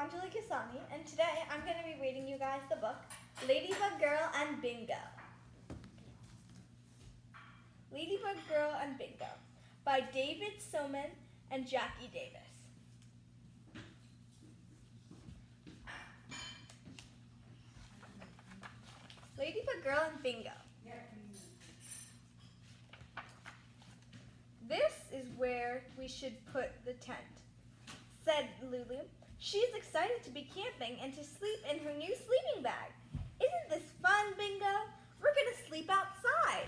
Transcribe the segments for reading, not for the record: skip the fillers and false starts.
Anjali and today I'm going to be reading you guys the book Ladybug Girl and Bingo. Ladybug Girl and Bingo by David Soman and Jacky Davis. Ladybug Girl and Bingo. This is where we should put the tent, said Lulu. She's excited to be camping and to sleep in her new sleeping bag. Isn't this fun, Bingo? We're going to sleep outside.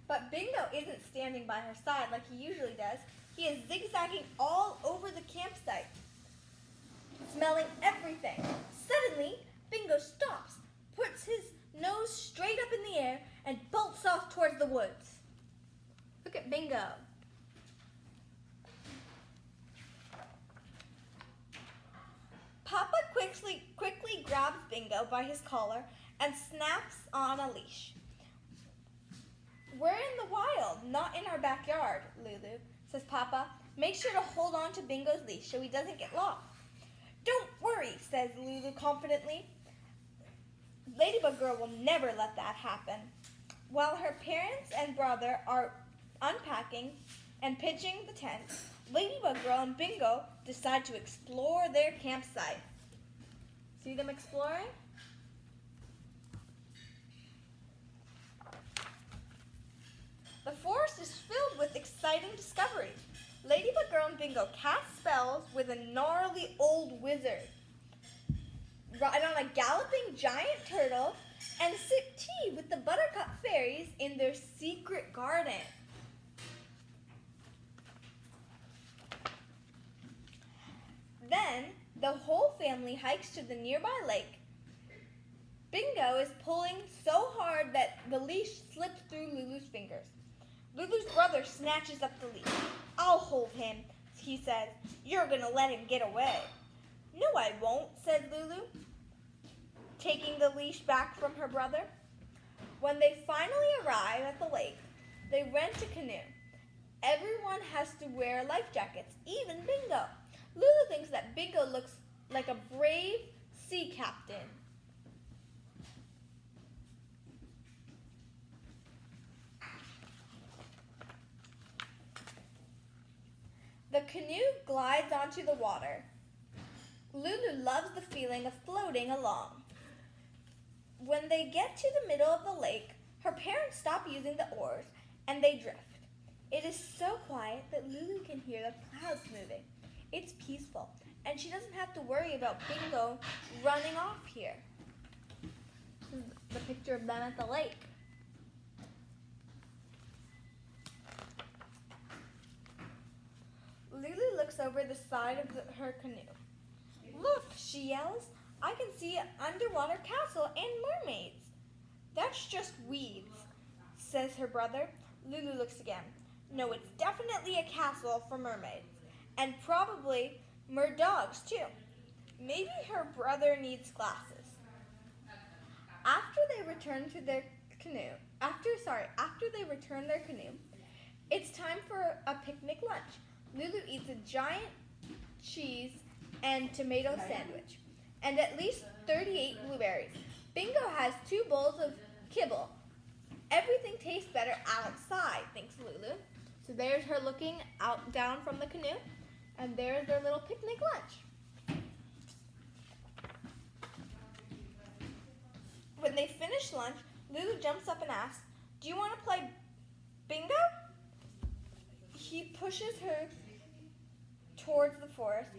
But Bingo isn't standing by her side like he usually does. He is zigzagging all over the campsite, smelling everything. Suddenly, Bingo stops, puts his nose straight up in the air, and bolts off towards the woods. Look at Bingo. Papa quickly grabs Bingo by his collar and snaps on a leash. We're in the wild, not in our backyard, Lulu, says Papa. Make sure to hold on to Bingo's leash so he doesn't get lost. Don't worry, says Lulu confidently. Ladybug Girl will never let that happen. While her parents and brother are unpacking and pitching the tent, Ladybug Girl and Bingo decide to explore their campsite. See them exploring? The forest is filled with exciting discoveries. Ladybug Girl and Bingo cast spells with a gnarly old wizard, ride on a galloping giant turtle, and sip tea with the buttercup fairies in their secret garden. Then the whole family hikes to the nearby lake. Bingo is pulling so hard that the leash slips through Lulu's fingers. Lulu's brother snatches up the leash. I'll hold him, he says. You're going to let him get away. No, I won't, says Lulu, taking the leash back from her brother. When they finally arrive at the lake, they rent a canoe. Everyone has to wear life jackets, even Bingo. Lulu thinks that Bingo looks like a brave sea captain. The canoe glides onto the water. Lulu loves the feeling of floating along. When they get to the middle of the lake, her parents stop using the oars and they drift. It is so quiet that Lulu can hear the clouds moving. It's peaceful, and she doesn't have to worry about Bingo running off here. This is the picture of them at the lake. Lulu looks over the side of her canoe. Look, she yells. I can see an underwater castle and mermaids. That's just weeds, says her brother. Lulu looks again. No, it's definitely a castle for mermaids. And probably merdogs too. Maybe her brother needs glasses. After they return their canoe, it's time for a picnic lunch. Lulu eats a giant cheese and tomato sandwich, and at least 38 blueberries. Bingo has 2 bowls of kibble. Everything tastes better outside, thinks Lulu. So there's her looking down from the canoe, and there's their little picnic lunch. When they finish lunch, Lulu jumps up and asks, do you want to play bingo? He pushes her towards the forest.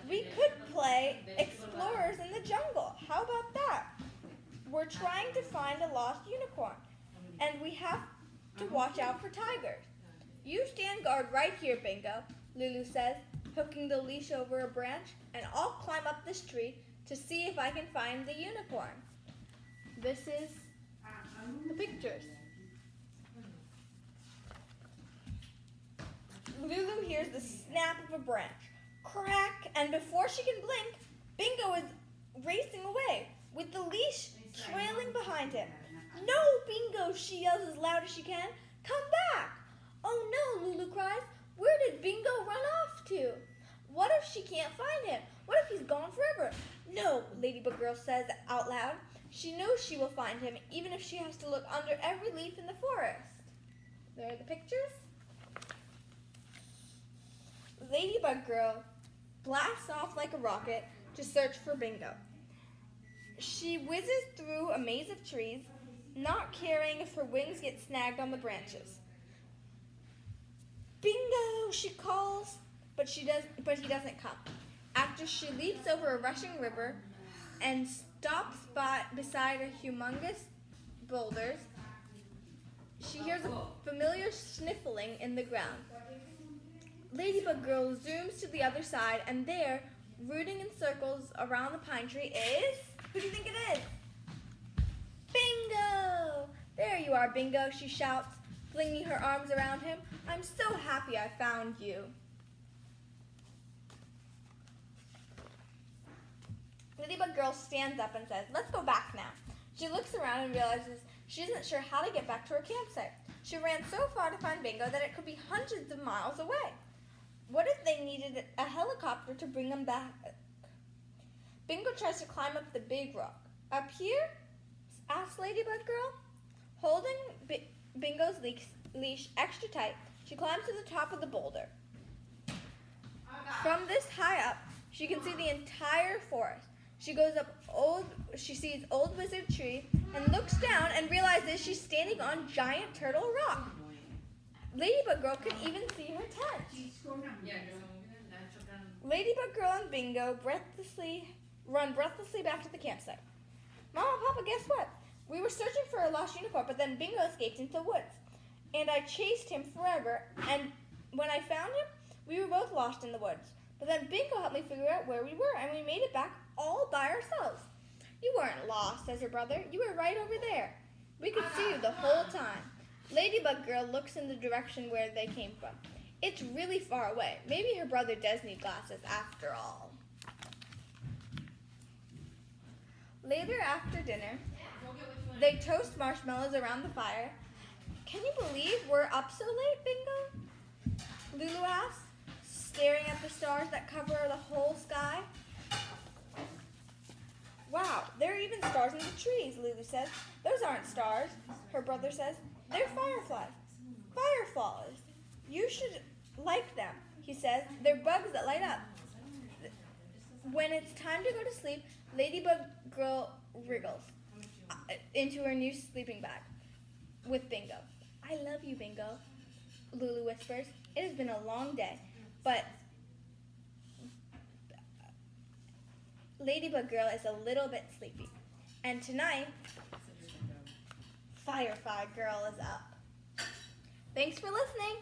We could play explorers in the jungle. How about that? We're trying to find a lost unicorn, and we have to watch out for tigers. You stand guard right here, Bingo, Lulu says, hooking the leash over a branch, and I'll climb up this tree to see if I can find the unicorn. This is the pictures. Lulu hears the snap of a branch. Crack! And before she can blink, Bingo is racing away, with the leash trailing behind him. No, Bingo, she yells as loud as she can. Come back! Oh no, Lulu cries. Where Ladybug Girl says out loud. She knows she will find him, even if she has to look under every leaf in the forest. There are the pictures. Ladybug Girl blasts off like a rocket to search for Bingo. She whizzes through a maze of trees, not caring if her wings get snagged on the branches. Bingo, she calls, but he doesn't come. After she leaps over a rushing river and stops beside a humongous boulders, she hears a familiar sniffling in the ground. Ladybug Girl zooms to the other side, and there, rooting in circles around the pine tree is... Who do you think it is? Bingo! There you are, Bingo, she shouts, flinging her arms around him. I'm so happy I found you. Ladybug Girl stands up and says, let's go back now. She looks around and realizes she isn't sure how to get back to her campsite. She ran so far to find Bingo that it could be hundreds of miles away. What if they needed a helicopter to bring them back? Bingo tries to climb up the big rock. Up here? Asks Ladybug Girl. Holding Bingo's leash extra tight, she climbs to the top of the boulder. From this high up, she can see the entire forest. She sees Old Wizard Tree and looks down and realizes she's standing on Giant Turtle Rock. Ladybug Girl can even see her tent. Ladybug Girl and Bingo run breathlessly back to the campsite. Mama, Papa, guess what? We were searching for a lost unicorn, but then Bingo escaped into the woods. And I chased him forever, and when I found him, we were both lost in the woods. But then Bingo helped me figure out where we were, and we made it back all by ourselves. You weren't lost, says her brother. You were right over there. We could see you the whole time. Ladybug Girl looks in the direction where they came from. It's really far away. Maybe her brother does need glasses after all. Later after dinner, they toast marshmallows around the fire. Can you believe we're up so late, Bingo? Lulu asks, staring at the stars that cover the whole sky. Wow, there are even stars in the trees, Lulu says. Those aren't stars, her brother says. They're fireflies. Fireflies. You should like them, he says. They're bugs that light up. When it's time to go to sleep, Ladybug Girl wriggles into her new sleeping bag with Bingo. I love you, Bingo, Lulu whispers. It has been a long day, but Ladybug Girl is a little bit sleepy. And tonight, Firefly Girl is up. Thanks for listening.